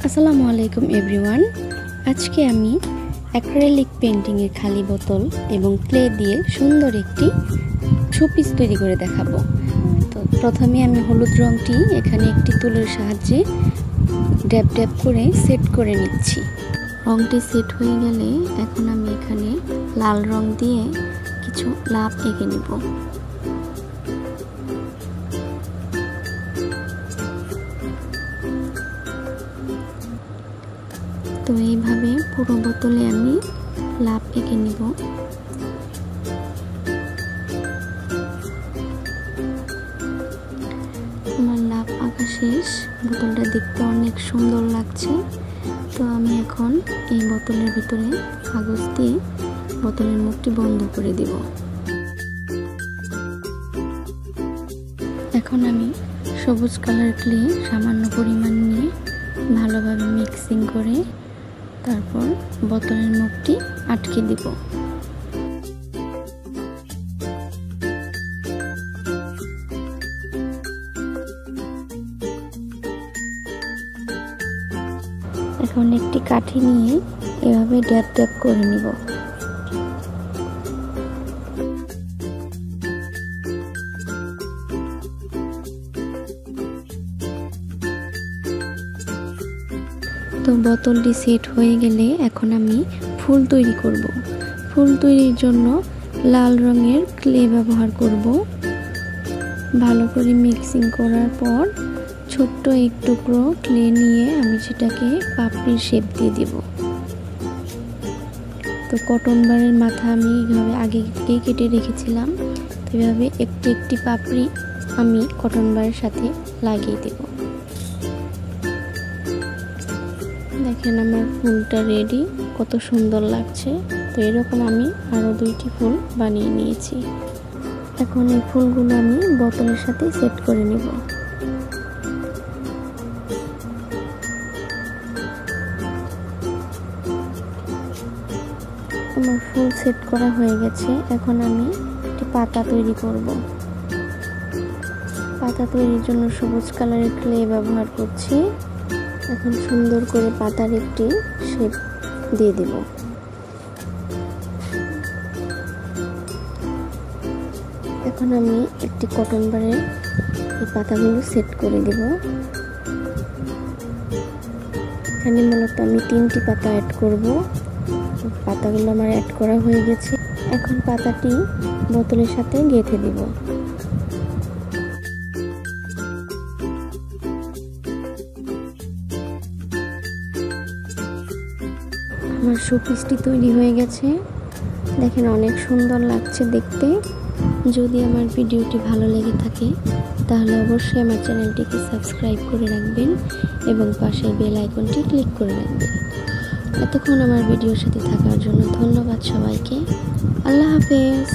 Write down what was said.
আসসালামু আলাইকুম এভরিওয়ান। আজকে আমি অ্যাক্রিলিক পেন্টিংয়ের খালি বোতল এবং ক্লে দিয়ে সুন্দর একটি শোপিস তৈরি করে দেখাবো। তো প্রথমে আমি হলুদ রংটি এখানে একটি তুলোর সাহায্যে ড্যাব ড্যাব করে সেট করে নিচ্ছি। রংটি সেট হয়ে গেলে এখন আমি এখানে লাল রং দিয়ে কিছু লাভ এঁকে নেব। তো এইভাবে পুরো বোতলে আমি লাভ এঁকে নিব। আমার লাভ আঁকা শেষ। বোতলটা দেখতে অনেক সুন্দর লাগছে। তো আমি এখন এই বোতলের ভিতরে কাগজ দিয়ে বোতলের মুখটি বন্ধ করে দিব। এখন আমি সবুজ কালার ক্লে সামান্য পরিমাণ নিয়ে ভালোভাবে মিক্সিং করে তারপর বোতলের মুখটি আটকে দিব। এখন একটি কাঠি নিয়ে এভাবে ড্যাব ড্যাব করে নিব। তো বোতলটি সেট হয়ে গেলে এখন আমি ফুল তৈরি করব। ফুল তৈরির জন্য লাল রঙের ক্লে ব্যবহার করব। ভালো করে মিক্সিং করার পর ছোট্ট এক টুকরো ক্লে নিয়ে আমি সেটাকে পাপড়ির শেপ দিয়ে দেব। তো কটন বারের মাথা আমি এইভাবে আগে কেটে রেখেছিলাম। তো এইভাবে একটি একটি পাপড়ি আমি কটন বারের সাথে লাগিয়ে দেব। দেখেন আমার ফুলটা রেডি, কত সুন্দর লাগছে। তো এরকম আমি আরো দুইটি ফুল বানিয়ে নিয়েছি। এখন এই ফুলগুলো আমি বোতলের সাথে সেট করে নেব। আমার ফুল সেট করা হয়ে গেছে। এখন আমি একটি পাতা তৈরি করব। পাতা তৈরির জন্য সবুজ কালারের ক্লে ব্যবহার করছি। এখন সুন্দর করে পাতার একটি শেপ দিয়ে দেব। এখন আমি একটি কটন বারে এই পাতাগুলো সেট করে দেব। এখানে মূলত আমি 3টি পাতা অ্যাড করব। পাতাগুলো আমার অ্যাড করা হয়ে গেছে। এখন পাতাটি বোতলের সাথে গেঁথে দেব। আমার শোপিসটি তৈরি হয়ে গেছে। দেখেন অনেক সুন্দর লাগছে দেখতে। যদি আমার ভিডিওটি ভালো লেগে থাকে তাহলে অবশ্যই আমার চ্যানেলটিকে সাবস্ক্রাইব করে রাখবেন এবং পাশের বেল আইকনটি ক্লিক করে রাখবেন। এতক্ষণ আমার ভিডিওর সাথে থাকার জন্য ধন্যবাদ সবাইকে। আল্লাহ হাফেজ।